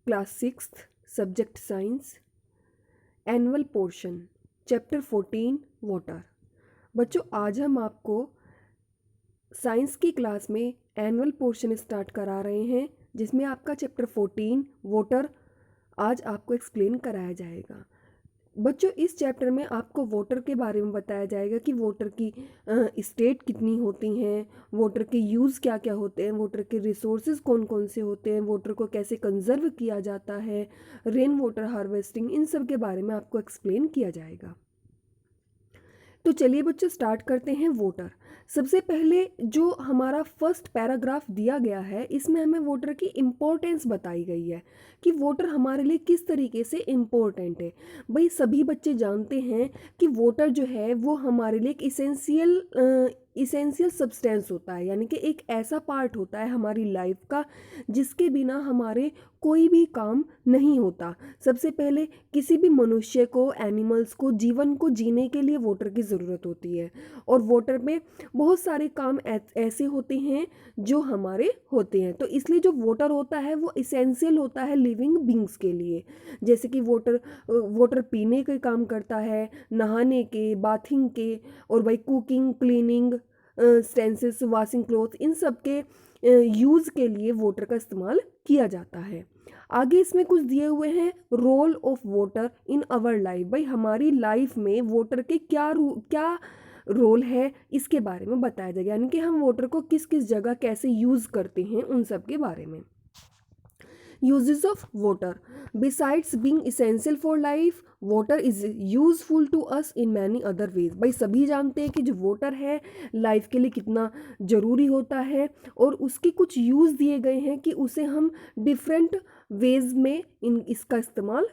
Class 6th, subject science, annual portion, chapter 14 water. बच्चों, आज हम आपको साइंस की क्लास में एनुअल पोर्शन स्टार्ट करा रहे हैं, जिसमें आपका चैप्टर 14 वाटर आज आपको एक्सप्लेन कराया जाएगा। बच्चों, इस चैप्टर में आपको वाटर के बारे में बताया जाएगा कि वाटर की स्टेट कितनी होती हैं, वाटर के यूज़ क्या क्या होते हैं, वाटर के रिसोर्सेज कौन कौन से होते हैं, वाटर को कैसे कंजर्व किया जाता है, रेन वाटर हार्वेस्टिंग, इन सब के बारे में आपको एक्सप्लेन किया जाएगा। तो चलिए बच्चों, स्टार्ट करते हैं वाटर। सबसे पहले जो हमारा फर्स्ट पैराग्राफ दिया गया है, इसमें हमें वाटर की इम्पोर्टेंस बताई गई है कि वाटर हमारे लिए किस तरीके से इम्पोर्टेंट है। भाई, सभी बच्चे जानते हैं कि वाटर जो है वो हमारे लिए एक इसेंशियल सब्सटेंस होता है, यानी कि एक ऐसा पार्ट होता है हमारी लाइफ का जिसके बिना हमारे कोई भी काम नहीं होता। सबसे पहले किसी भी मनुष्य को, एनिमल्स को, जीवन को जीने के लिए वाटर की ज़रूरत होती है, और वाटर में बहुत सारे काम ऐसे होते हैं जो हमारे होते हैं। तो इसलिए जो वाटर होता है वो इसेंशियल होता है लिविंग बींग्स के लिए। जैसे कि वाटर पीने के काम करता है, नहाने के, बाथिंग के, और भाई cooking, cleaning, utensils, washing cloth, इन सब के यूज़ के लिए वाटर का इस्तेमाल किया जाता है। आगे इसमें कुछ दिए हुए हैं role of water in our life. भाई, हमारी लाइफ में वाटर के क्या रोल है, इसके बारे में बताया जाएगा, यानी कि हम वाटर को किस किस जगह कैसे यूज़ करते हैं, उन सब के बारे में। Uses of water. Besides being essential for life, water is useful to us in many other ways. भाई, सभी जानते हैं कि जो वाटर है लाइफ के लिए कितना ज़रूरी होता है, और उसके कुछ यूज़ दिए गए हैं कि उसे हम डिफरेंट वेज में इसका इस्तेमाल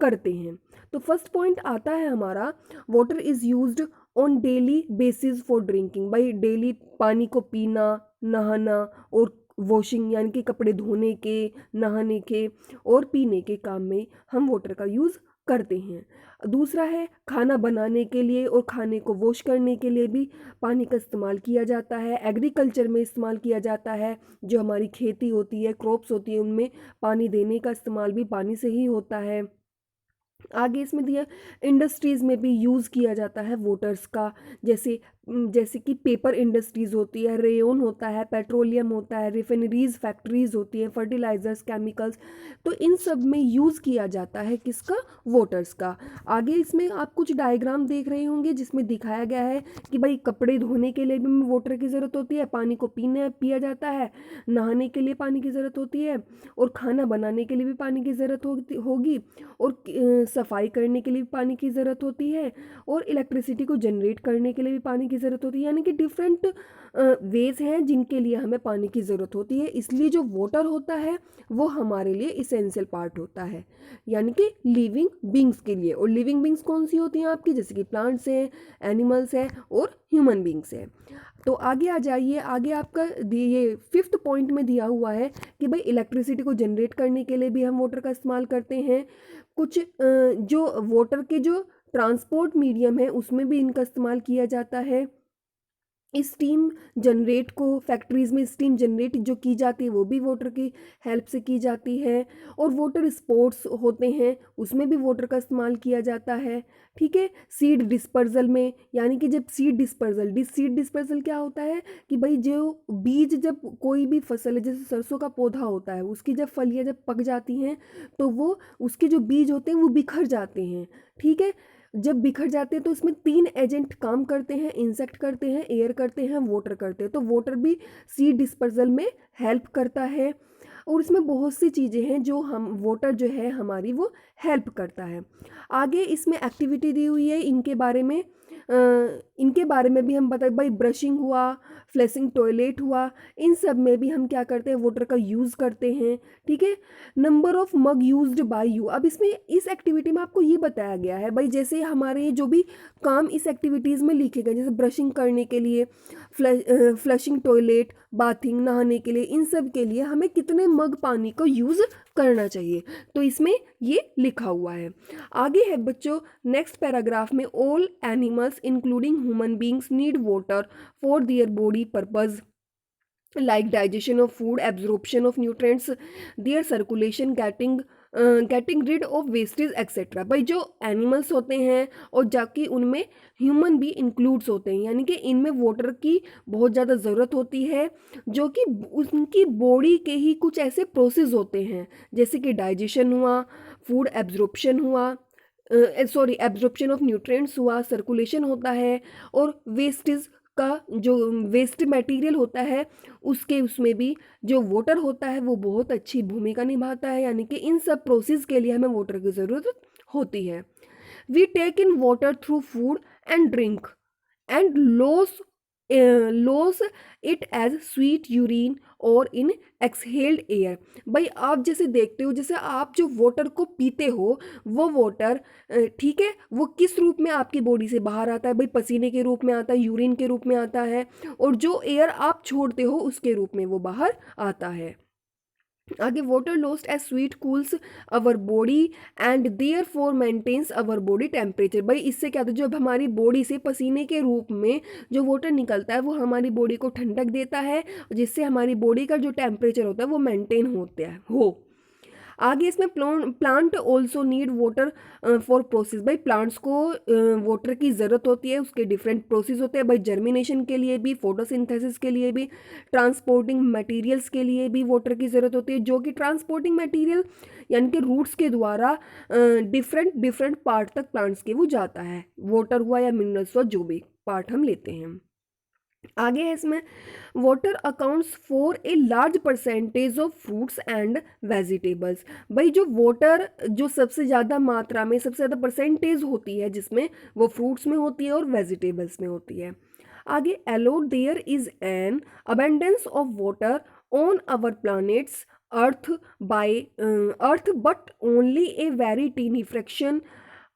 करते हैं। तो फर्स्ट पॉइंट आता है हमारा, water is used on daily basis for drinking. भाई, डेली पानी को पीना, नहाना, और वॉशिंग यानी कि कपड़े धोने के, नहाने के और पीने के काम में हम वाटर का यूज़ करते हैं। दूसरा है खाना बनाने के लिए और खाने को वॉश करने के लिए भी पानी का इस्तेमाल किया जाता है। एग्रीकल्चर में इस्तेमाल किया जाता है, जो हमारी खेती होती है, क्रॉप्स होती है, उनमें पानी देने का इस्तेमाल भी पानी से ही होता है। आगे इसमें दिया इंडस्ट्रीज़ में भी यूज़ किया जाता है वाटर्स का, जैसे कि पेपर इंडस्ट्रीज़ होती है, रेयन होता है, पेट्रोलियम होता है, रिफाइनरीज, फैक्ट्रीज़ होती हैं, फर्टिलाइजर्स, केमिकल्स, तो इन सब में यूज़ किया जाता है किसका, वाटर्स का। आगे इसमें आप कुछ डायग्राम देख रहे होंगे जिसमें दिखाया गया है कि भाई कपड़े धोने के लिए भी वाटर की ज़रूरत होती है, पानी को पिया जाता है, नहाने के लिए पानी की ज़रूरत होती है, और खाना बनाने के लिए भी पानी की ज़रूरत होगी, और सफाई करने के लिए भी पानी की ज़रूरत होती है, और इलेक्ट्रिसिटी को जनरेट करने के लिए भी पानी की ज़रूरत होती है। यानी कि डिफरेंट वेज हैं जिनके लिए हमें पानी की ज़रूरत होती है। इसलिए जो वाटर होता है वो हमारे लिए इसेंशियल पार्ट होता है, यानी कि लिविंग बींग्स के लिए। और लिविंग बींग्स कौन सी होती हैं आपकी, जैसे कि प्लांट्स हैं, एनिमल्स हैं, और ह्यूमन बींग्स हैं। तो आगे आ जाइए, आगे आपका ये फिफ्थ पॉइंट में दिया हुआ है कि भाई इलेक्ट्रिसिटी को जनरेट करने के लिए भी हम वाटर का इस्तेमाल करते हैं। कुछ जो वाटर के जो ट्रांसपोर्ट मीडियम है उसमें भी इनका इस्तेमाल किया जाता है। स्टीम जनरेट को, फैक्ट्रीज़ में स्टीम जनरेट जो की जाती है वो भी वाटर की हेल्प से की जाती है। और वाटर स्पोर्ट्स होते हैं उसमें भी वाटर का इस्तेमाल किया जाता है। ठीक है, सीड डिस्पर्जल में, यानी कि जब सीड डिस्पर्जल क्या होता है कि भाई जो बीज, जब कोई भी फसल है, जैसे सरसों का पौधा होता है, उसकी जब फलियाँ जब पक जाती हैं तो वो उसके जो बीज होते हैं वो बिखर जाते हैं। ठीक है, जब बिखर जाते हैं तो उसमें 3 एजेंट काम करते हैं, इंसेक्ट करते हैं, एयर करते हैं, वाटर करते हैं। तो वाटर भी सीड डिस्पर्जल में हेल्प करता है, और इसमें बहुत सी चीज़ें हैं जो हम वाटर जो है हमारी वो हेल्प करता है। आगे इसमें एक्टिविटी दी हुई है इनके बारे में भी हम बताए। भाई, ब्रशिंग हुआ, फ्लैशिंग टॉयलेट हुआ, इन सब में भी हम क्या करते हैं, वाटर का यूज़ करते हैं। ठीक है, number of mug used by you. अब इसमें इस एक्टिविटी में आपको ये बताया गया है भाई, जैसे हमारे जो भी काम इस एक्टिविटीज़ में लिखे गए, जैसे ब्रशिंग करने के लिए, फ्लशिंग टॉयलेट, बाथिंग, नहाने के लिए, इन सब के लिए हमें कितने मग पानी को यूज़ करना चाहिए, तो इसमें ये लिखा हुआ है। आगे है बच्चों नेक्स्ट पैराग्राफ में, all animals including human beings need water for their body purpose. like digestion of food, absorption of nutrients, their circulation, getting rid of wastage etcetera. भाई जो एनिमल्स होते हैं और जाके उनमें ह्यूमन भी इंक्लूड्स होते हैं, यानी कि इनमें वाटर की बहुत ज़्यादा ज़रूरत होती है, जो कि उनकी बॉडी के ही कुछ ऐसे प्रोसेस होते हैं, जैसे कि डाइजेशन हुआ, फूड एब्जॉर्प्शन हुआ, सॉरी एब्जॉर्प्शन ऑफ न्यूट्रिएंट्स हुआ, सर्कुलेशन होता है, और वेस्टेज का जो वेस्ट मटेरियल होता है उसमें भी जो वाटर होता है वो बहुत अच्छी भूमिका निभाता है, यानी कि इन सब प्रोसेस के लिए हमें वाटर की ज़रूरत होती है। We take in water through food and drink and lose it as sweat urine और इन एक्सहेल्ड एयर। भाई आप जैसे देखते हो, जैसे आप जो वाटर को पीते हो वो वाटर, ठीक है, वो किस रूप में आपकी बॉडी से बाहर आता है? भाई पसीने के रूप में आता है, यूरिन के रूप में आता है, और जो एयर आप छोड़ते हो उसके रूप में वो बाहर आता है। आगे, water lost as sweat cools our body and therefore maintains our body temperature. भाई इससे क्या होता है, जब हमारी बॉडी से पसीने के रूप में जो वाटर निकलता है वो हमारी बॉडी को ठंडक देता है, जिससे हमारी बॉडी का जो टेम्परेचर होता है वो मेंटेन होता है हो। आगे इसमें plant also need water for process. भाई प्लांट्स को वाटर की ज़रूरत होती है, उसके डिफरेंट प्रोसेस होते हैं भाई, जर्मिनेशन के लिए भी, फोटोसिंथेसिस के लिए भी, ट्रांसपोर्टिंग मटेरियल्स के लिए भी वाटर की ज़रूरत होती है, जो कि ट्रांसपोर्टिंग मटेरियल यानी कि रूट्स के द्वारा डिफरेंट डिफरेंट पार्ट तक प्लांट्स के वो जाता है, वाटर हुआ या मिनरल्स हुआ, जो भी पार्ट हम लेते हैं। आगे है इसमें, water accounts for a large percentage of fruits and vegetables. भाई जो वाटर जो सबसे ज़्यादा मात्रा में, सबसे ज़्यादा परसेंटेज होती है जिसमें, वो फ्रूट्स में होती है और वेजिटेबल्स में होती है। आगे, although there is an abundance of water on our planets Earth but only a very tiny fraction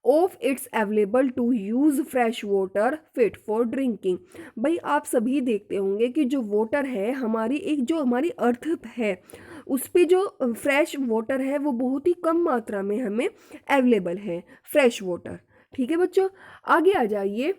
of it's available to use fresh water fit for drinking. भाई आप सभी देखते होंगे कि जो वाटर है हमारी, एक जो हमारी अर्थ है उस पे जो फ्रेश वाटर है वो बहुत ही कम मात्रा में हमें अवेलेबल है, फ्रेश वाटर। ठीक है बच्चों, आगे आ जाइए।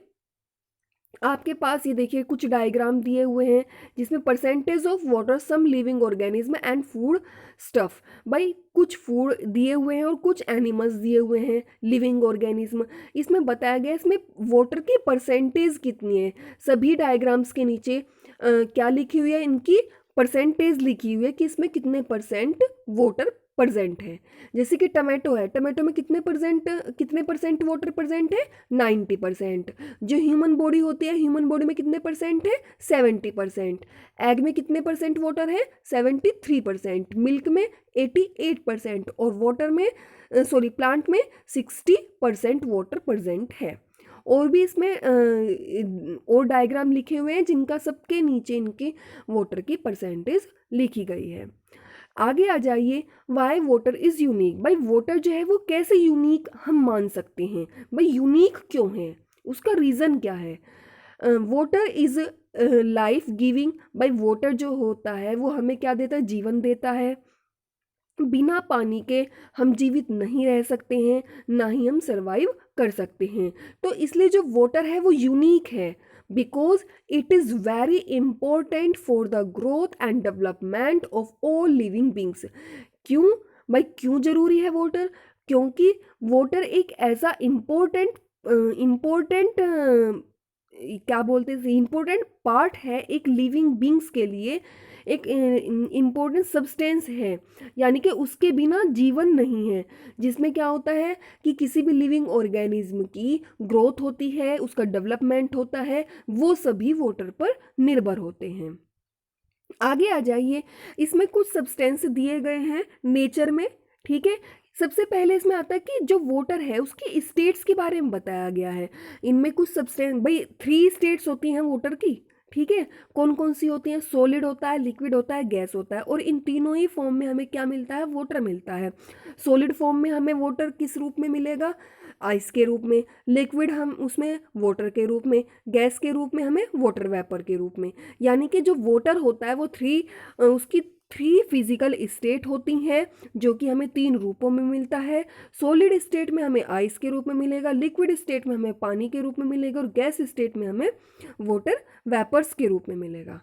आपके पास ये देखिए कुछ डायग्राम दिए हुए हैं जिसमें percentage of water some living organism and food stuff. भाई कुछ फूड दिए हुए हैं और कुछ एनिमल्स दिए हुए हैं, लिविंग ऑर्गेनिज्म। इसमें बताया गया इसमें वाटर की परसेंटेज कितनी है। सभी डायग्राम्स के नीचे क्या लिखी हुई है, इनकी परसेंटेज लिखी हुई है कि इसमें कितने परसेंट वाटर प्रेजेंट है। जैसे कि टमाटो है, टमाटो में कितने परसेंट वाटर प्रेजेंट है? 90%। जो ह्यूमन बॉडी होती है, ह्यूमन बॉडी में कितने परसेंट है? 70%। एग में कितने परसेंट वाटर है? 73%। मिल्क में 88%, और वाटर में सॉरी प्लांट में 60% वाटर प्रेजेंट है। और भी इसमें और डायग्राम लिखे हुए हैं जिनका सबके नीचे इनके वाटर की परसेंटेज लिखी गई है। आगे आ जाइए, वाई वाटर इज़ यूनिक। भाई वाटर जो है वो कैसे यूनिक हम मान सकते हैं? भाई यूनिक क्यों है, उसका रीज़न क्या है? Water is life giving. भाई वाटर जो होता है वो हमें क्या देता है? जीवन देता है। बिना पानी के हम जीवित नहीं रह सकते हैं, ना ही हम सरवाइव कर सकते हैं। तो इसलिए जो वाटर है वो यूनिक है, because it is very important for the growth and development of all living beings. क्यों भाई, क्यों जरूरी है वाटर? क्योंकि वाटर एक ऐसा इम्पोर्टेंट इम्पोर्टेंट क्या बोलते हैं, इम्पोर्टेंट पार्ट है एक लिविंग बींग्स के लिए, एक इम्पोर्टेंट सब्सटेंस है, यानी कि उसके बिना जीवन नहीं है। जिसमें क्या होता है कि किसी भी लिविंग ऑर्गेनिज्म की ग्रोथ होती है, उसका डेवलपमेंट होता है, वो सभी वाटर पर निर्भर होते हैं। आगे आ जाइए, इसमें कुछ सब्सटेंस दिए गए हैं नेचर में। ठीक है, सबसे पहले इसमें आता है कि जो वाटर है उसकी स्टेट्स के बारे में बताया गया है। इनमें कुछ सब्सटेंस, भाई 3 स्टेट्स होती हैं वाटर की। ठीक है, कौन कौन सी होती हैं? सॉलिड होता है, लिक्विड होता है, गैस होता है, और इन तीनों ही फॉर्म में हमें क्या मिलता है? वाटर मिलता है। सॉलिड फॉर्म में हमें वाटर किस रूप में मिलेगा? आइस के रूप में। लिक्विड हम उसमें वाटर के रूप में, गैस के रूप में हमें वाटर वेपर के रूप में। यानी कि जो वाटर होता है वो उसकी 3 फिजिकल स्टेट होती हैं, जो कि हमें 3 रूपों में मिलता है। सॉलिड स्टेट में हमें आइस के रूप में मिलेगा, लिक्विड स्टेट में हमें पानी के रूप में मिलेगा, और गैस स्टेट में हमें वाटर वेपर्स के रूप में मिलेगा।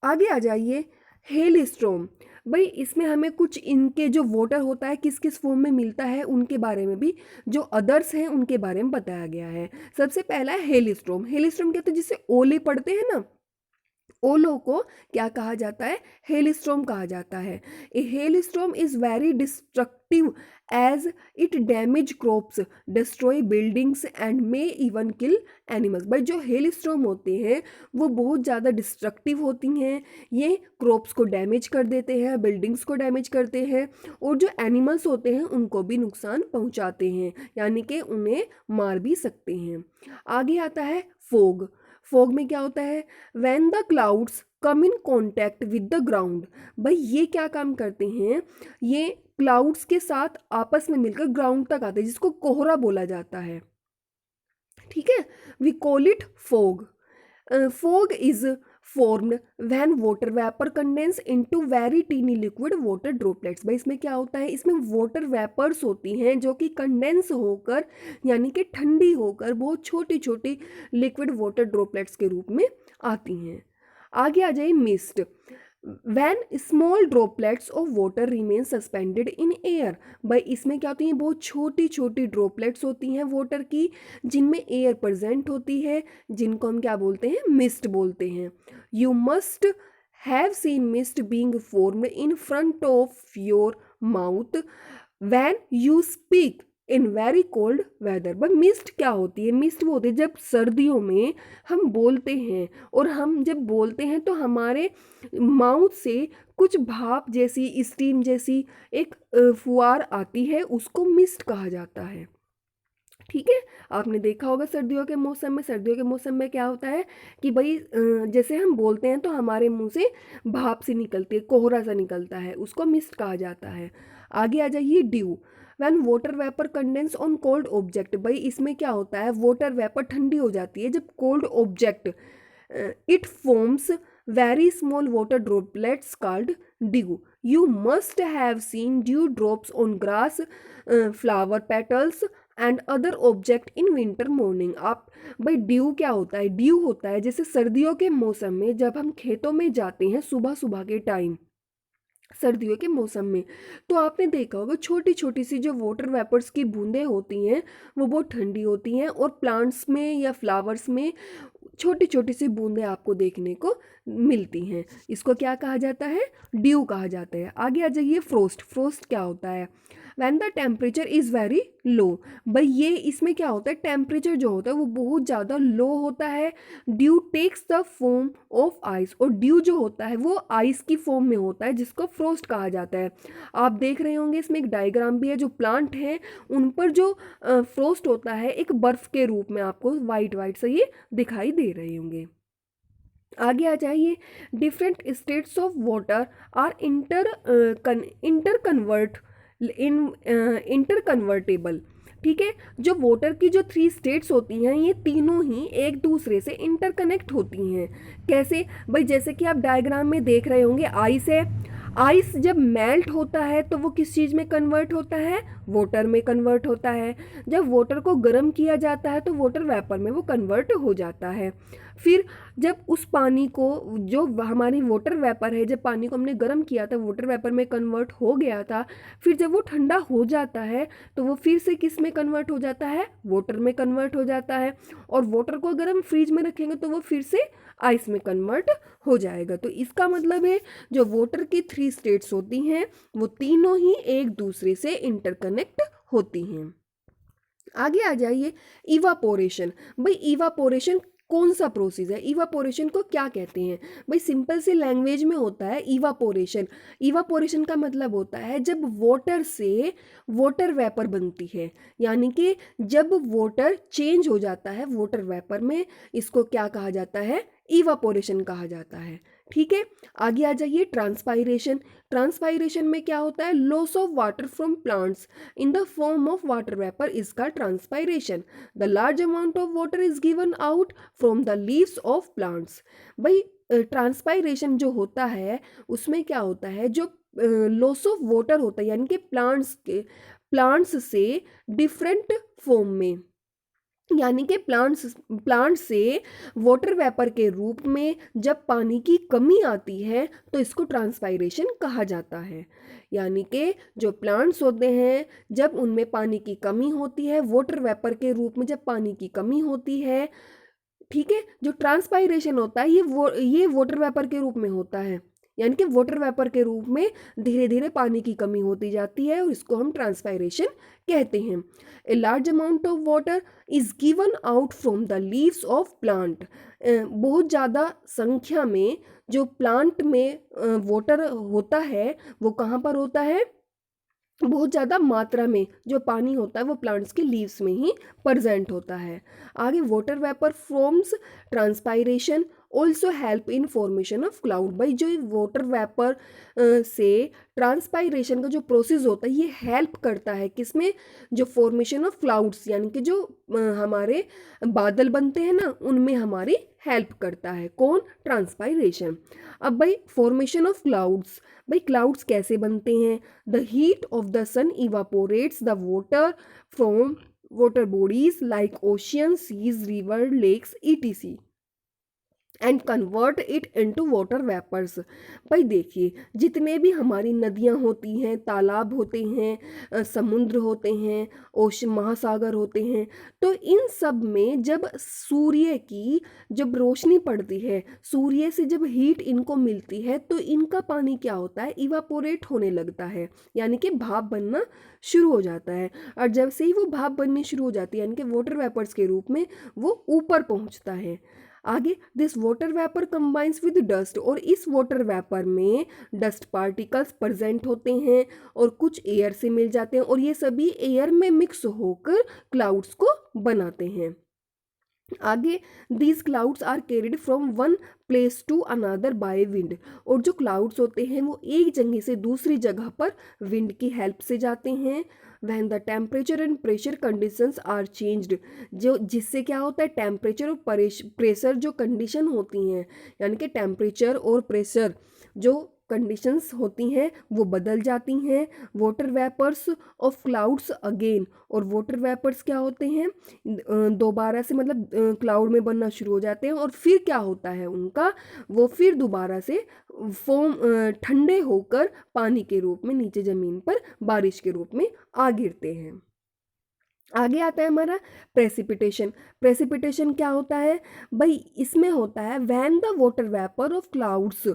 आगे आ जाइए, हेल स्टॉर्म। भाई इसमें हमें कुछ इनके जो वाटर होता है किस किस फॉर्म में मिलता है उनके बारे में भी, जो अदर्स हैं उनके बारे में बताया गया है। सबसे पहला है हेल स्टॉर्म। हेल स्टॉर्म कहते हैं जिससे ओले पड़ते हैं ना, ओलो को क्या कहा जाता है, हेलस्टॉर्म कहा जाता है। A hailstorm is very destructive as it damage crops, destroy buildings and may even kill animals. भाई जो हेलस्टॉर्म होते हैं वो बहुत ज़्यादा डिस्ट्रक्टिव होती हैं, ये क्रॉप्स को डैमेज कर देते हैं, बिल्डिंग्स को डैमेज करते हैं, और जो एनिमल्स होते हैं उनको भी नुकसान पहुंचाते हैं, यानी कि उन्हें मार भी सकते हैं। आगे आता है फोग। फोग में क्या होता है, when the clouds come in contact with the ground. भाई ये क्या काम करते हैं, ये क्लाउड्स के साथ आपस में मिलकर ग्राउंड तक आते हैं, जिसको कोहरा बोला जाता है। ठीक है, we call it fog. Fog is formed when water vapor condense into very teeny liquid water droplets। भाई इसमें क्या होता है, इसमें वाटर वेपर्स होती हैं जो कि कंडेंस होकर यानी कि ठंडी होकर बहुत छोटी छोटी लिक्विड वाटर ड्रॉपलेट्स के रूप में आती हैं। आगे आ जाइए mist. When small droplets of water remain suspended in air. भाई इसमें क्या होती है, बहुत छोटी छोटी ड्रॉपलेट्स होती हैं वाटर की जिनमें एयर प्रेजेंट होती है, जिनको हम क्या बोलते हैं, मिस्ट बोलते हैं। You must have seen mist being formed in front of your mouth when you speak in very cold weather. But mist क्या होती है, मिस्ट वो होती है जब सर्दियों में हम बोलते हैं, और हम जब बोलते हैं तो हमारे माउथ से कुछ भाप जैसी, स्टीम जैसी एक फुहार आती है, उसको मिस्ट कहा जाता है। ठीक है, आपने देखा होगा सर्दियों के मौसम में, सर्दियों के मौसम में क्या होता है कि भाई जैसे हम बोलते हैं तो हमारे मुंह से भाप सी निकलती है, कोहरा सा निकलता है, उसको मिस्ट कहा जाता है। आगे आ जाइए dew. When water vapour condense on cold object. भाई इसमें क्या होता है, वाटर वेपर ठंडी हो जाती है जब cold object, it forms very small water droplets called dew. You must have seen dew drops on grass, flower petals and other object in winter morning. आप भाई ड्यू क्या होता है, ड्यू होता है जैसे सर्दियों के मौसम में जब हम खेतों में जाते हैं सुबह सुबह के टाइम, सर्दियों के मौसम में, तो आपने देखा होगा छोटी छोटी सी जो वाटर वेपर्स की बूंदें होती हैं वो बहुत ठंडी होती हैं, और प्लांट्स में या फ्लावर्स में छोटी छोटी सी बूंदें आपको देखने को मिलती हैं, इसको क्या कहा जाता है, ड्यू कहा जाता है। आगे आ जाइए फ्रोस्ट। फ्रोस्ट क्या होता है, when the temperature is very low. भाई ये इसमें क्या होता है, टेम्परेचर जो होता है वो बहुत ज़्यादा लो होता है, dew takes the form of ice, और ड्यू जो होता है वो आइस की फॉर्म में होता है जिसको फ्रोस्ट कहा जाता है। आप देख रहे होंगे इसमें एक डायग्राम भी है, जो प्लांट है उन पर जो फ्रोस्ट होता है एक बर्फ के रूप में आपको वाइट वाइट से ये दिखाई दे रहे होंगे। आगे आ जाइए, different states of water are interconvertible. ठीक है, जो वाटर की जो 3 स्टेट्स होती हैं ये तीनों ही एक दूसरे से इंटरकनेक्ट होती हैं। कैसे भाई, जैसे कि आप डायग्राम में देख रहे होंगे आइस है, आइस जब मेल्ट होता है तो वो किस चीज़ में कन्वर्ट होता है, वाटर में कन्वर्ट होता है। जब वाटर को गर्म किया जाता है तो वाटर वेपर में वो कन्वर्ट हो जाता है। फिर जब उस पानी को, जो हमारी वाटर वेपर है, जब पानी को हमने गर्म किया था वाटर वेपर में कन्वर्ट हो गया था, फिर जब वो ठंडा हो जाता है तो वो फिर से किस में कन्वर्ट हो जाता है, वाटर में कन्वर्ट हो जाता है, और वाटर को अगर हम फ्रीज में रखेंगे तो वो फिर से आइस में कन्वर्ट हो जाएगा। तो इसका मतलब है जो वाटर की 3 स्टेट्स होती हैं वो तीनों ही एक दूसरे से इंटरकनेक्ट होती हैं। आगे आ जाइए, इवापोरेशन। भाई इवापोरेशन कौन सा प्रोसेस है, इवापोरेशन को क्या कहते हैं। भाई सिंपल सी लैंग्वेज में होता है इवापोरेशन। इवापोरेशन का मतलब होता है जब वाटर से वाटर वेपर बनती है, यानी कि जब वाटर चेंज हो जाता है वाटर वेपर में, इसको क्या कहा जाता है, इवापोरेशन कहा जाता है। ठीक है, आगे आ जाइए ट्रांसपायरेशन। ट्रांसपायरेशन में क्या होता है, loss of water from plants in the form of water vapor is called transpiration. The large amount of water is given out from the leaves of plants. भाई ट्रांसपायरेशन जो होता है उसमें क्या होता है, जो लॉस ऑफ वाटर होता है यानी कि प्लांट्स से डिफरेंट फॉर्म में यानी कि प्लांट से वाटर वेपर के रूप में जब पानी की कमी आती है तो इसको ट्रांसपायरेशन कहा जाता है। यानी कि जो प्लांट्स होते हैं जब उनमें पानी की कमी होती है, वाटर वेपर के रूप में जब पानी की कमी होती है, ठीक है, जो ट्रांसपायरेशन होता है ये वाटर वेपर के रूप में होता है। यानी कि वाटर वेपर के रूप में धीरे धीरे पानी की कमी होती जाती है और इसको हम ट्रांसपायरेशन कहते हैं। A large amount of water is given out from the leaves of plant. बहुत ज़्यादा संख्या में जो प्लांट में वाटर होता है वो कहाँ पर होता है, बहुत ज़्यादा मात्रा में जो पानी होता है वो प्लांट्स के लीव्स में ही प्रेजेंट होता है। आगे water vapour forms transpiration also help in formation of cloud. भाई जो वाटर वेपर से ट्रांसपायरेशन का जो प्रोसेस होता है ये हेल्प करता है किसमें, जो फॉर्मेशन ऑफ क्लाउड्स यानी कि जो हमारे बादल बनते हैं ना उनमें हमारी हेल्प करता है। कौन, ट्रांसपायरेशन। अब भाई फॉर्मेशन ऑफ क्लाउड्स, भाई क्लाउड्स कैसे बनते हैं। The heat of the sun evaporates the water from water bodies like oceans, seas, river, lakes, etc. And convert it into water vapours. भाई देखिए जितने भी हमारी नदियाँ होती हैं, तालाब होते हैं, समुद्र होते हैं, ओशन महासागर होते हैं, तो इन सब में जब सूर्य की जब रोशनी पड़ती है, सूर्य से जब हीट इनको मिलती है तो इनका पानी क्या होता है, इवापोरेट होने लगता है, यानी कि भाप बनना शुरू हो जाता है। और जब से ही वो भाप बननी शुरू हो जाती है यानी कि वाटर वेपर्स के रूप में वो ऊपर पहुंचता है। आगे this water vapour combines with dust, और इस वाटर वेपर में डस्ट पार्टिकल्स प्रेजेंट होते हैं और कुछ एयर से मिल जाते हैं और ये सभी एयर में मिक्स होकर क्लाउड्स को बनाते हैं। आगे these clouds are carried from one place to another by wind, और जो क्लाउड्स होते हैं वो एक जगह से दूसरी जगह पर विंड की हेल्प से जाते हैं। When the temperature and pressure conditions are changed, जो जिससे क्या होता है, टेम्परेचर और प्रेशर जो कंडीशन होती हैं यानी कि टेम्परेचर और प्रेशर जो कंडीशंस होती हैं वो बदल जाती हैं। Water vapours of clouds again, और वाटर वेपर्स क्या होते हैं, दोबारा से मतलब क्लाउड में बनना शुरू हो जाते हैं और फिर क्या होता है उनका, वो फिर दोबारा से फॉर्म ठंडे होकर पानी के रूप में नीचे ज़मीन पर बारिश के रूप में आ गिरते हैं। आगे आता है हमारा प्रेसिपिटेशन। प्रेसिपिटेशन क्या होता है भाई, इसमें होता है when the water vapour of clouds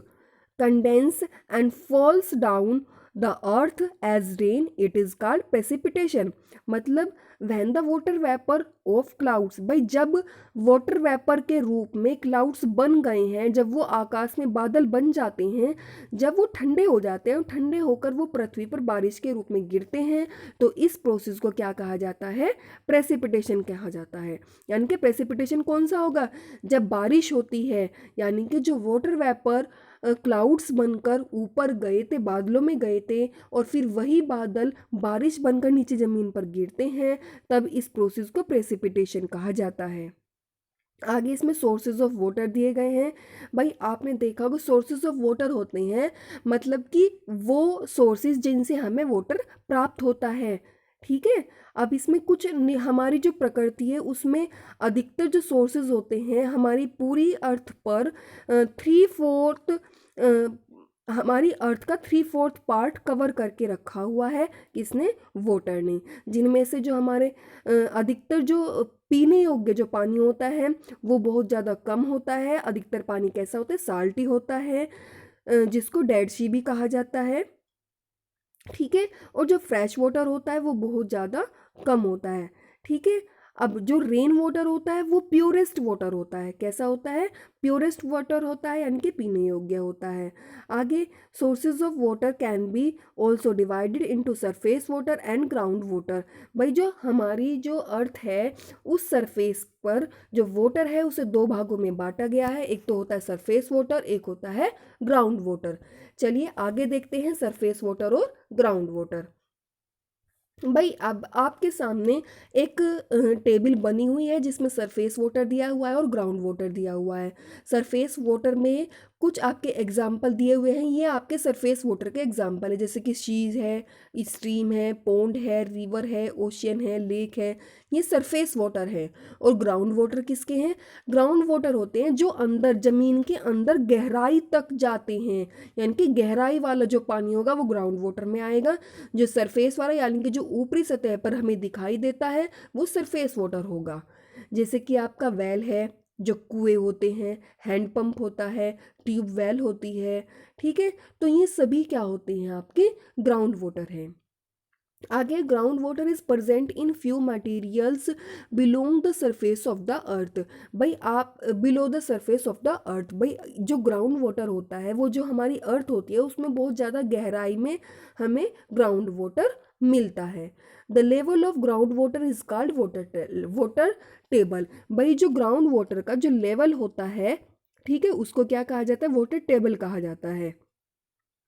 condense and falls down the earth as rain, it is called precipitation. मतलब when the water vapour of clouds, भाई जब वाटर वेपर के रूप में क्लाउड्स बन गए हैं, जब वो आकाश में बादल बन जाते हैं, जब वो ठंडे हो जाते हैं, ठंडे होकर वो पृथ्वी पर बारिश के रूप में गिरते हैं, तो इस प्रोसेस को क्या कहा जाता है, प्रेसिपिटेशन कहा जाता है। यानी कि प्रेसिपिटेशन कौन सा होगा, जब बारिश होती है, यानी कि जो वाटर वेपर क्लाउड्स बनकर ऊपर गए थे, बादलों में गए थे और फिर वही बादल बारिश बनकर नीचे ज़मीन पर गिरते हैं, तब इस प्रोसेस को प्रेसिपिटेशन कहा जाता है। आगे इसमें सोर्सेज ऑफ वाटर दिए गए हैं। भाई आपने देखा होगा सोर्सेज ऑफ वाटर होते हैं मतलब कि वो सोर्सेज जिनसे हमें वाटर प्राप्त होता है, ठीक है। अब इसमें कुछ हमारी जो प्रकृति है उसमें अधिकतर जो सोर्सेज होते हैं हमारी पूरी अर्थ पर 3/4 हमारी अर्थ का 3/4 पार्ट कवर करके रखा हुआ है, किसने, वाटर ने। जिनमें से जो हमारे अधिकतर जो पीने योग्य जो पानी होता है वो बहुत ज़्यादा कम होता है। अधिकतर पानी कैसा होता है, साल्टी होता है, जिसको डेड सी भी कहा जाता है, ठीक है। और जो फ्रेश वाटर होता है वो बहुत ज़्यादा कम होता है, ठीक है। अब जो रेन वाटर होता है वो प्योरेस्ट वाटर होता है, कैसा होता है, प्योरेस्ट वाटर होता है, यानी कि पीने योग्य होता है। आगे sources of water can be also divided into surface water and ground water. भाई जो हमारी जो अर्थ है उस सरफेस पर जो वाटर है उसे दो भागों में बांटा गया है, एक तो होता है सरफेस वाटर, एक होता है ग्राउंड वाटर। चलिए आगे देखते हैं सरफेस वाटर और ग्राउंड वाटर। भाई अब आपके सामने एक टेबल बनी हुई है जिसमें सरफेस वाटर दिया हुआ है और ग्राउंड वाटर दिया हुआ है। सरफेस वाटर में कुछ आपके एग्जाम्पल दिए हुए हैं, ये आपके सरफेस वाटर के एग्जाम्पल है, जैसे कि शीज है, स्ट्रीम है, पोंड है, रिवर है, ओशियन है, लेक है, ये सरफेस वाटर है। और ग्राउंड वाटर किसके हैं? ग्राउंड वाटर होते हैं जो अंदर ज़मीन के अंदर गहराई तक जाते हैं, यानी कि गहराई वाला जो पानी होगा वो ग्राउंड वाटर में आएगा। जो सरफेस वाला यानी कि जो ऊपरी सतह पर हमें दिखाई देता है वो सरफेस वाटर होगा। जैसे कि आपका वेल है, जो कुएं होते हैं, हैंडपंप होता है, ट्यूबवेल होती है, ठीक है। तो ये सभी क्या होते हैं? आपके ग्राउंड वाटर हैं। आगे, ground water is present in few materials belong the surface of the earth. भाई आप below the surface of the earth, भाई जो ग्राउंड वाटर होता है वो जो हमारी अर्थ होती है उसमें बहुत ज़्यादा गहराई में हमें ग्राउंड वाटर मिलता है। The level of ground water is called water table. भाई जो ग्राउंड वाटर का जो लेवल होता है, ठीक है, उसको क्या कहा जाता है? वाटर टेबल कहा जाता है।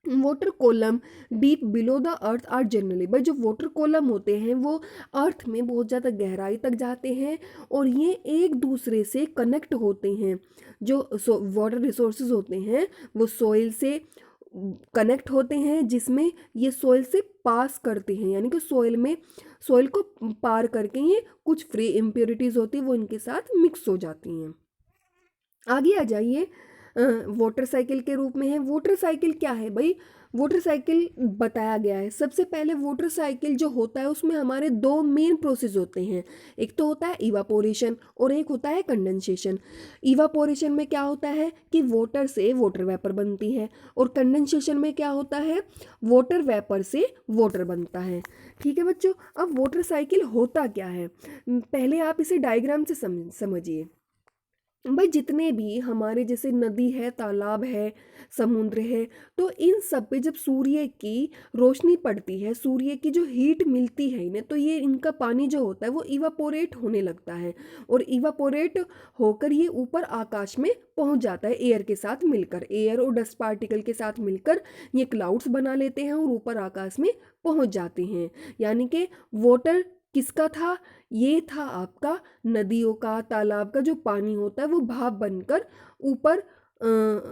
Water column deep below the earth are generally, भाई जो वाटर कॉलम होते हैं वो अर्थ में बहुत ज़्यादा गहराई तक जाते हैं और ये एक दूसरे से कनेक्ट होते हैं। जो वाटर रिसोर्सेज होते हैं वो सॉइल से कनेक्ट होते हैं, जिसमें ये सॉइल से पास करते हैं, यानी कि सॉइल को पार करके ये कुछ फ्री इम्प्योरिटीज़ होती है वो इनके साथ मिक्स हो जाती हैं। आगे आ जाइए, वाटर साइकिल के रूप में है। वाटर साइकिल क्या है भाई? वाटर साइकिल बताया गया है। सबसे पहले वाटर साइकिल जो होता है उसमें हमारे दो मेन प्रोसेस होते हैं, एक तो होता है इवापोरेशन और एक होता है कंडेंसेशन। इवापोरेशन में क्या होता है कि वाटर से वाटर वेपर बनती है, और कंडेंसेशन में क्या होता है? वाटर वेपर से वाटर बनता है। ठीक है बच्चों, अब वाटर साइकिल होता क्या है, पहले आप इसे डायग्राम से समझिए। भाई जितने भी हमारे जैसे नदी है, तालाब है, समुद्र है, तो इन सब पे जब सूर्य की रोशनी पड़ती है, सूर्य की जो हीट मिलती है इन्हें, तो ये इनका पानी जो होता है वो इवापोरेट होने लगता है, और इवापोरेट होकर ये ऊपर आकाश में पहुंच जाता है एयर के साथ मिलकर। एयर और डस्ट पार्टिकल के साथ मिलकर ये क्लाउड्स बना लेते हैं और ऊपर आकाश में पहुंच जाते हैं। यानी कि वाटर किसका था? ये था आपका नदियों का, तालाब का जो पानी होता है वो भाप बनकर ऊपर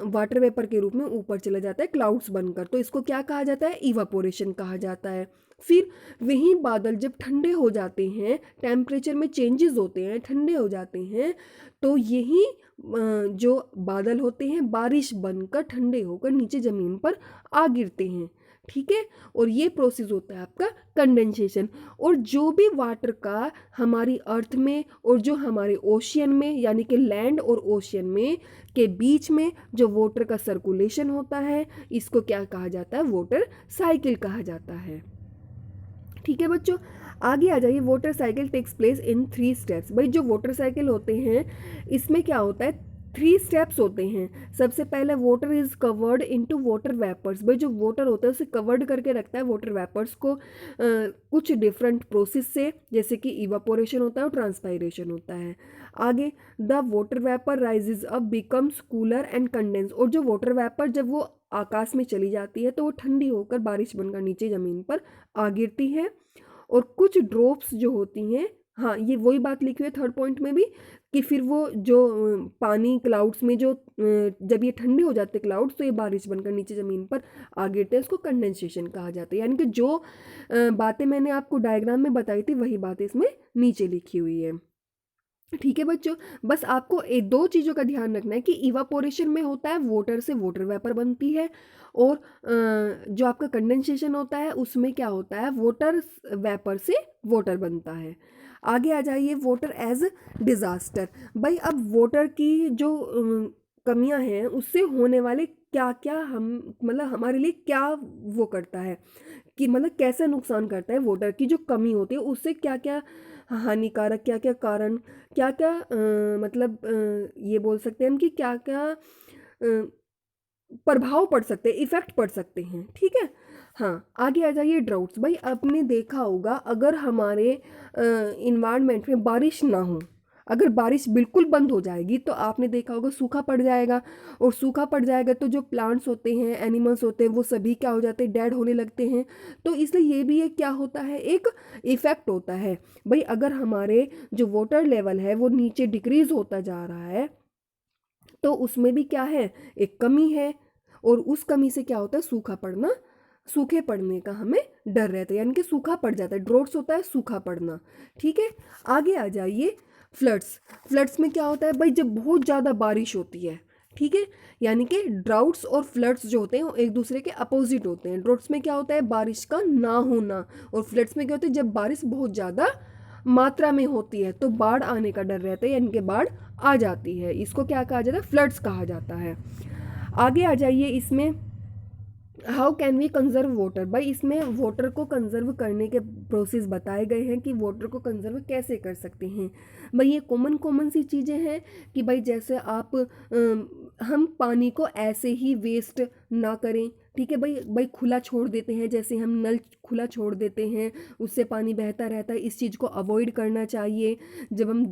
वाटर वेपर के रूप में ऊपर चला जाता है क्लाउड्स बनकर, तो इसको क्या कहा जाता है? इवापोरेशन कहा जाता है। फिर वही बादल जब ठंडे हो जाते हैं, टेम्परेचर में चेंजेस होते हैं, ठंडे हो जाते हैं, तो यही जो बादल होते हैं बारिश बनकर ठंडे होकर नीचे ज़मीन पर आ गिरते हैं। ठीक है, और ये प्रोसेस होता है आपका कंडेंसेशन। और जो भी वाटर का हमारी अर्थ में और जो हमारे ओशियन में, यानी कि लैंड और ओशियन में के बीच में जो वाटर का सर्कुलेशन होता है, इसको क्या कहा जाता है? वाटर साइकिल कहा जाता है। ठीक है बच्चों, आगे आ जाइए। Water cycle takes place in 3 steps. भाई जो वाटर साइकिल होते हैं इसमें क्या होता है? 3 स्टेप्स होते हैं। सबसे पहले water is covered into water vapours. भाई जो वाटर होता है उसे कवर्ड करके रखता है वाटर वेपर्स को कुछ डिफरेंट प्रोसेस से, जैसे कि इवापोरेशन होता है और ट्रांसपायरेशन होता है। आगे, the water vapour rises up becomes cooler and condense. और जो वाटर वेपर जब वो आकाश में चली जाती है तो वो ठंडी होकर बारिश बनकर नीचे ज़मीन पर आ गिरती है, और कुछ ड्रॉप्स जो होती हैं, हाँ ये वही बात लिखी हुई है थर्ड पॉइंट में भी, कि फिर वो जो पानी क्लाउड्स में जो जब ये ठंडे हो जाते हैं क्लाउड्स तो ये बारिश बनकर नीचे ज़मीन पर आ गिरते हैं, इसको कंडेंसेशन कहा जाता है। यानी कि जो बातें मैंने आपको डायग्राम में बताई थी वही बातें इसमें नीचे लिखी हुई है। ठीक है बच्चों, बस आपको दो चीज़ों का ध्यान रखना है कि इवापोरेशन में होता है वाटर से वाटर वेपर बनती है, और जो आपका कंडेंसेशन होता है उसमें क्या होता है? वाटर वेपर से वाटर बनता है। आगे आ जाइए, वाटर एज डिज़ास्टर। भाई अब वाटर की जो कमियां हैं उससे होने वाले क्या क्या, हम मतलब हमारे लिए क्या वो करता है, कि मतलब कैसे नुकसान करता है वाटर की जो कमी होती है, उससे क्या क्या हानिकारक, क्या क्या कारण, क्या क्या मतलब ये बोल सकते हैं हम कि क्या क्या प्रभाव पड़ सकते हैं, इफेक्ट पड़ सकते हैं। ठीक है, हाँ आगे आ जाइए। ड्राउट्स। भाई आपने देखा होगा अगर हमारे इन्वायरमेंट में बारिश ना हो, अगर बारिश बिल्कुल बंद हो जाएगी तो आपने देखा होगा सूखा पड़ जाएगा, और सूखा पड़ जाएगा तो जो प्लांट्स होते हैं, एनिमल्स होते हैं, वो सभी क्या हो जाते हैं? डेड होने लगते हैं। तो इसलिए ये भी एक क्या होता है? एक इफेक्ट होता है। भाई अगर हमारे जो वाटर लेवल है वो नीचे डिक्रीज होता जा रहा है तो उसमें भी क्या है, एक कमी है, और उस कमी से क्या होता है, सूखे पड़ने का हमें डर रहता है, यानी कि सूखा पड़ जाता है। ड्रॉट्स होता है सूखा पड़ना। ठीक है, आगे आ जाइए। फ्लड्स में क्या होता है भाई, जब बहुत ज़्यादा बारिश होती है, ठीक है, यानी कि ड्राउट्स और फ्लड्स जो होते हैं वो एक दूसरे के अपोजिट होते हैं। ड्रॉट्स में क्या होता है, बारिश का ना होना, और फ्लड्स में क्या होता है, जब बारिश बहुत ज़्यादा मात्रा में होती है तो बाढ़ आने का डर रहता है, यानी कि बाढ़ आ जाती है। इसको क्या कहा जाता है, फ्लड्स कहा जाता है। आगे आ जाइए। इसमें how can we conserve water, भाई इसमें वाटर को कंजर्व करने के प्रोसेस बताए गए हैं कि वाटर को कंजर्व कैसे कर सकते हैं। भाई ये कॉमन सी चीज़ें हैं कि भाई जैसे हम पानी को ऐसे ही वेस्ट ना करें। ठीक है भाई खुला छोड़ देते हैं, जैसे हम नल खुला छोड़ देते हैं उससे पानी बहता रहता है, इस चीज़ को अवॉइड करना चाहिए। जब हम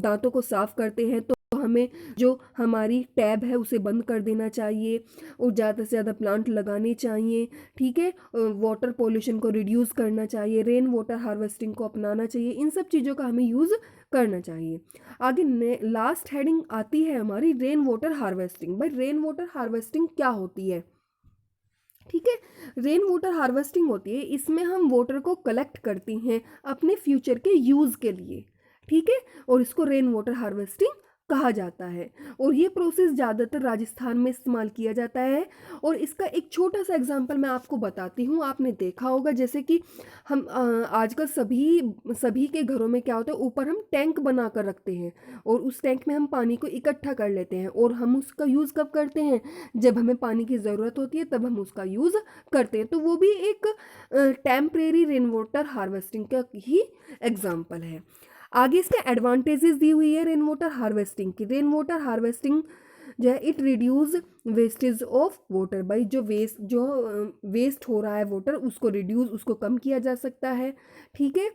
दांतों को साफ करते हैं तो हमें जो हमारी टैब है उसे बंद कर देना चाहिए, और ज़्यादा से ज़्यादा प्लांट लगाने चाहिए। ठीक है, वाटर पॉल्यूशन को रिड्यूस करना चाहिए, रेन वाटर हार्वेस्टिंग को अपनाना चाहिए, इन सब चीज़ों का हमें यूज़ करना चाहिए। आगे लास्ट हेडिंग आती है हमारी रेन वाटर हार्वेस्टिंग। भाई रेन वाटर हार्वेस्टिंग क्या होती है, ठीक है, रेन वाटर हार्वेस्टिंग होती है, इसमें हम वाटर को कलेक्ट करते हैं अपने फ्यूचर के यूज़ के लिए। ठीक है, और इसको रेन वाटर हार्वेस्टिंग कहा जाता है, और ये प्रोसेस ज़्यादातर राजस्थान में इस्तेमाल किया जाता है। और इसका एक छोटा सा एग्जांपल मैं आपको बताती हूँ। आपने देखा होगा जैसे कि हम आजकल सभी के घरों में क्या होता है, ऊपर हम टैंक बना कर रखते हैं, और उस टैंक में हम पानी को इकट्ठा कर लेते हैं, और हम उसका यूज़ कब करते हैं, जब हमें पानी की ज़रूरत होती है तब हम उसका यूज़ करते हैं। तो वो भी एक टेम्परेरी रेन वाटर हार्वेस्टिंग का ही एग्जाम्पल है। आगे इसके एडवांटेजेस दी हुई है रेन वाटर हार्वेस्टिंग की। रेन वाटर हार्वेस्टिंग जो है, it reduce wastage of water. भाई जो वेस्ट हो रहा है वाटर, उसको कम किया जा सकता है। ठीक है,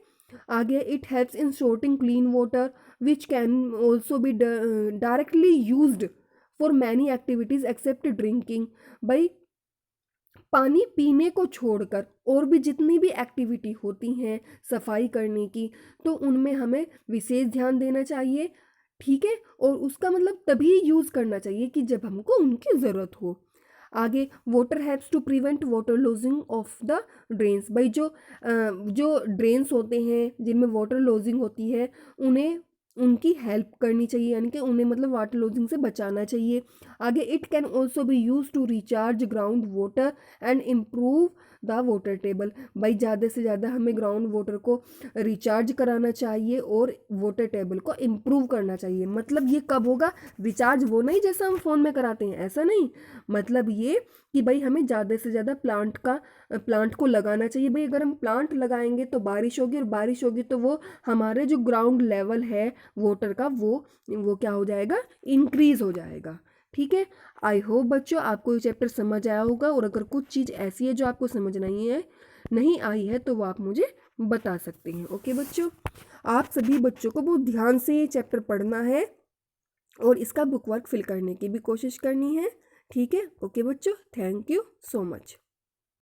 आगे it helps in storing clean water which can also be directly used for many activities except drinking. भाई पानी पीने को छोड़कर और भी जितनी भी एक्टिविटी होती हैं सफाई करने की, तो उनमें हमें विशेष ध्यान देना चाहिए। ठीक है, और उसका मतलब तभी यूज़ करना चाहिए कि जब हमको उनकी ज़रूरत हो। आगे water helps to prevent water logging of the drains. भाई जो ड्रेन्स होते हैं जिनमें वाटर लॉजिंग होती है, उन्हें उनकी हेल्प करनी चाहिए, यानी कि उन्हें मतलब वाटर लॉजिंग से बचाना चाहिए। आगे it can also be use to recharge ground water and improve the water table. भाई ज़्यादा से ज़्यादा हमें ग्राउंड वाटर को रिचार्ज कराना चाहिए और वाटर टेबल को इम्प्रूव करना चाहिए। मतलब ये कब होगा, रिचार्ज वो नहीं जैसा हम फ़ोन में कराते हैं, ऐसा नहीं, मतलब ये कि भाई हमें ज़्यादा से ज़्यादा प्लांट को लगाना चाहिए। भाई अगर हम प्लांट लगाएंगे तो बारिश होगी, और बारिश होगी तो वो हमारे जो ग्राउंड लेवल है वाटर का वो क्या हो जाएगा, इंक्रीज हो जाएगा। ठीक है, आई होप बच्चों आपको ये चैप्टर समझ आया होगा, और अगर कुछ चीज़ ऐसी है जो आपको समझ नहीं आई है तो वो आप मुझे बता सकते हैं। ओके बच्चों, आप सभी बच्चों को बहुत ध्यान से ये चैप्टर पढ़ना है और इसका बुक वर्क फिल करने की भी कोशिश करनी है। ठीक है, ओके बच्चों, थैंक यू सो मच।